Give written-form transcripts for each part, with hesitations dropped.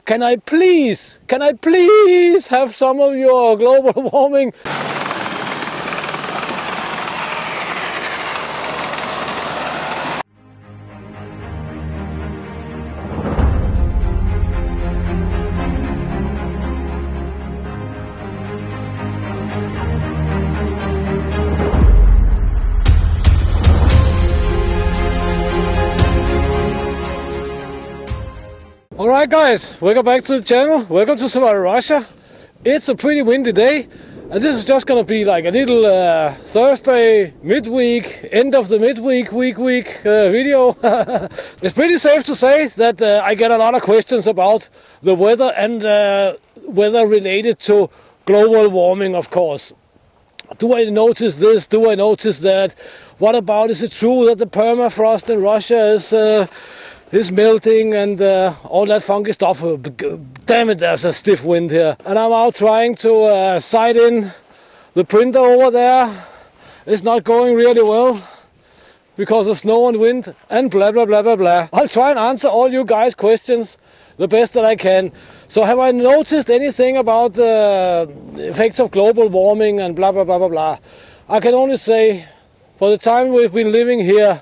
Can I please have some of your global warming? Alright guys, welcome back to the channel, welcome to Savotta, Russia. It's a pretty windy day and this is just gonna be like a little Thursday midweek, end of the midweek, week video. It's pretty safe to say that I get a lot of questions about the weather and weather related to global warming, of course. Do I notice this? Do I notice that? What about, is it true that the permafrost in Russia is melting and all that funky stuff? Damn it, there's a stiff wind here. And I'm out trying to sight in the printer over there. It's not going really well because of snow and wind and blah blah blah blah blah. I'll try and answer all you guys' questions the best that I can. So have I noticed anything about the effects of global warming and blah blah blah blah blah? I can only say, for the time we've been living here,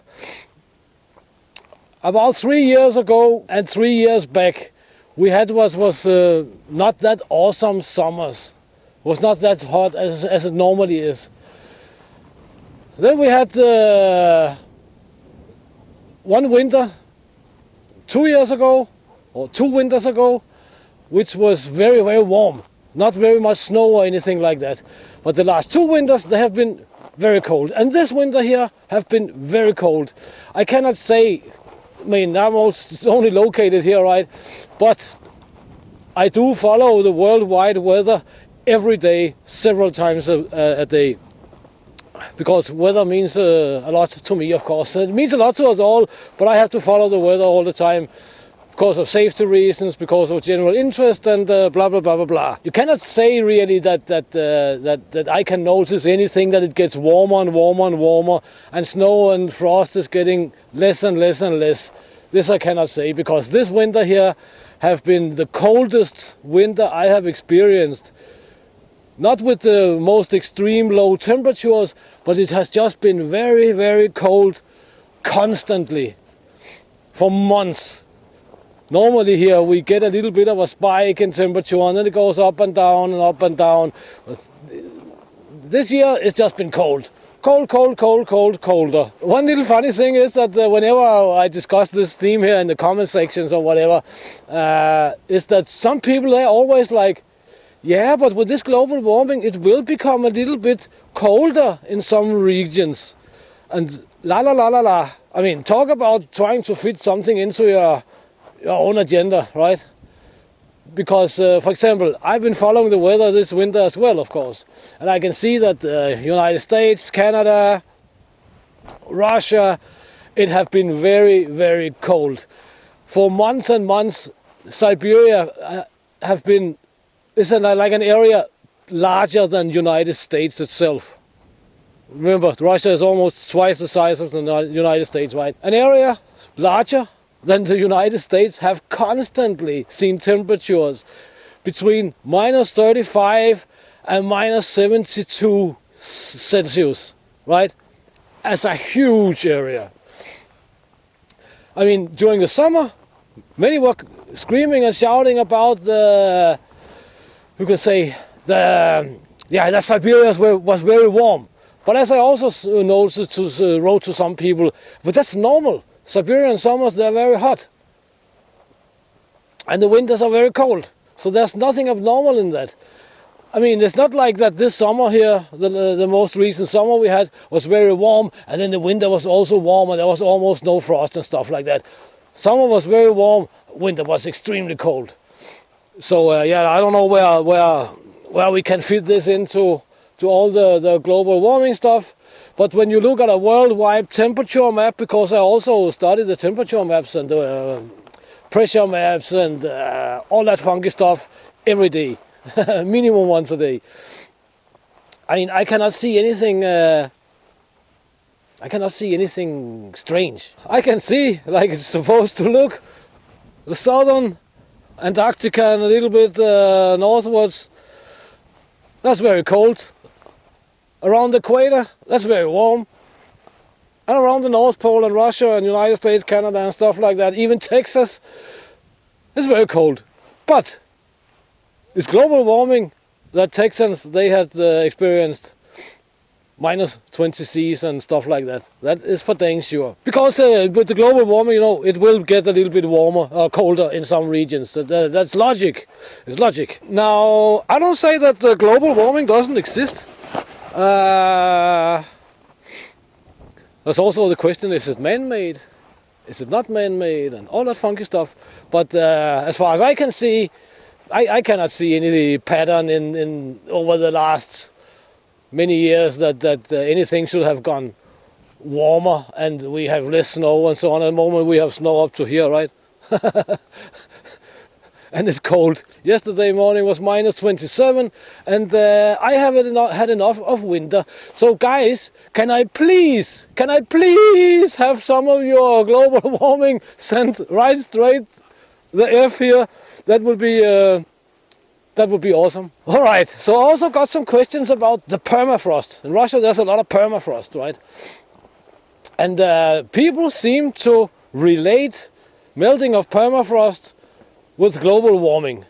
about 3 years ago and 3 years back, we had was not that awesome summers. Was not that hot as it normally is. Then we had one winter 2 years ago, or 2 winters ago, which was very, very warm. Not very much snow or anything like that. But the last 2 winters, they have been very cold. And this winter here have been very cold. I cannot say, I mean, I'm only located here, right? But I do follow the worldwide weather every day, several times a day. Because weather means a lot to me, of course. It means a lot to us all, but I have to follow the weather all the time. Because of safety reasons, because of general interest, and blah blah blah blah blah. You cannot say really that I can notice anything, that it gets warmer and warmer and warmer, and snow and frost is getting less and less and less. This I cannot say, because this winter here have been the coldest winter I have experienced. Not with the most extreme low temperatures, but it has just been very, very cold constantly for months. Normally here we get a little bit of a spike in temperature and then it goes up and down and up and down. This year it's just been cold. Cold, cold, cold, cold, colder. One little funny thing is that whenever I discuss this theme here in the comment sections or whatever, is that some people are always like, yeah, but with this global warming it will become a little bit colder in some regions. And la la la la la. I mean, talk about trying to fit something into your own agenda, right? Because, for example, I've been following the weather this winter as well, of course. And I can see that United States, Canada, Russia, it have been very, very cold. For months and months, Siberia is like an area larger than United States itself. Remember, Russia is almost twice the size of the United States, right? An area larger than the United States have constantly seen temperatures between -35 and -72 Celsius, right? As a huge area. I mean, during the summer, many were screaming and shouting about the, you can say, the Siberia was very warm. But as I also noticed, wrote to some people, but that's normal. Siberian summers, they're very hot. And the winters are very cold. So there's nothing abnormal in that. I mean, it's not like that this summer here, the most recent summer we had, was very warm, and then the winter was also warm, and there was almost no frost and stuff like that. Summer was very warm, winter was extremely cold. So yeah, I don't know where we can fit this into all the global warming stuff. But when you look at a worldwide temperature map, because I also study the temperature maps and pressure maps and all that funky stuff every day, minimum once a day. I mean, I cannot see anything. I cannot see anything strange. I can see like it's supposed to look. The southern Antarctica and a little bit northwards, that's very cold. Around the equator, that's very warm. And around the North Pole and Russia and United States, Canada and stuff like that, even Texas, it's very cold. But it's global warming that Texans, they had experienced minus 20 Cs and stuff like that. That is for dang sure. Because with the global warming, you know, it will get a little bit warmer or colder in some regions. That's logic. It's logic. Now, I don't say that the global warming doesn't exist. There's also the question, is it man-made? Is it not man-made? And all that funky stuff. But as far as I can see, I cannot see any pattern in over the last many years that anything should have gone warmer and we have less snow and so on. At the moment we have snow up to here, right? And it's cold. Yesterday morning was minus 27 and I haven't had enough of winter. So guys, can I please have some of your global warming sent right straight the F here? That would be awesome. All right, so I also got some questions about the permafrost. In Russia there's a lot of permafrost, right? And people seem to relate melting of permafrost with global warming.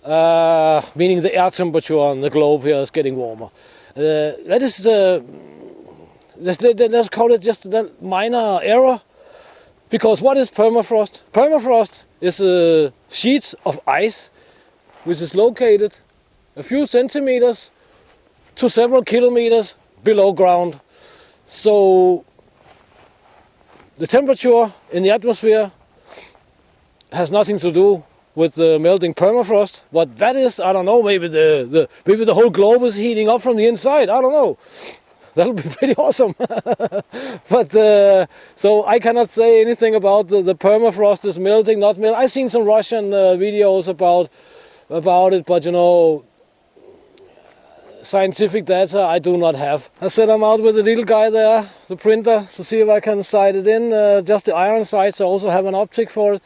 Meaning the air temperature on the globe here is getting warmer. That is, let's call it just a minor error. Because what is permafrost? Permafrost is sheets of ice which is located a few centimeters to several kilometers below ground. So the temperature in the atmosphere has nothing to do with the melting permafrost. What that is, I don't know, maybe the whole globe is heating up from the inside, I don't know. That'll be pretty awesome. But so I cannot say anything about the permafrost is melting, not melting. I've seen some Russian videos about it, but you know, scientific data I do not have. I set them out with the little guy there, the printer, to see if I can sight it in. Just the iron sights, I also have an optic for it.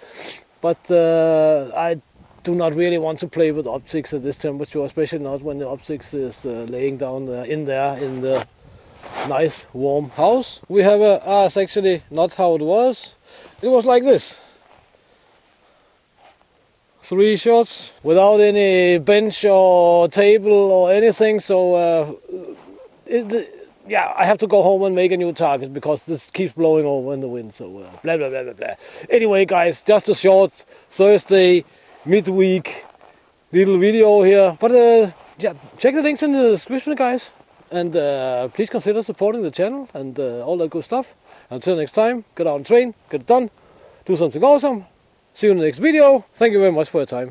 But I do not really want to play with optics at this temperature, especially not when the optics is laying down in the nice warm house. We have it's actually not how it was. It was like this. 3 shots without any bench or table or anything. So yeah, I have to go home and make a new target because this keeps blowing over in the wind. So blah blah blah blah blah. Anyway, guys, just a short Thursday midweek little video here. But yeah, check the links in the description, guys. And please consider supporting the channel and all that good stuff. Until next time, get out and train, get it done, do something awesome. See you in the next video. Thank you very much for your time.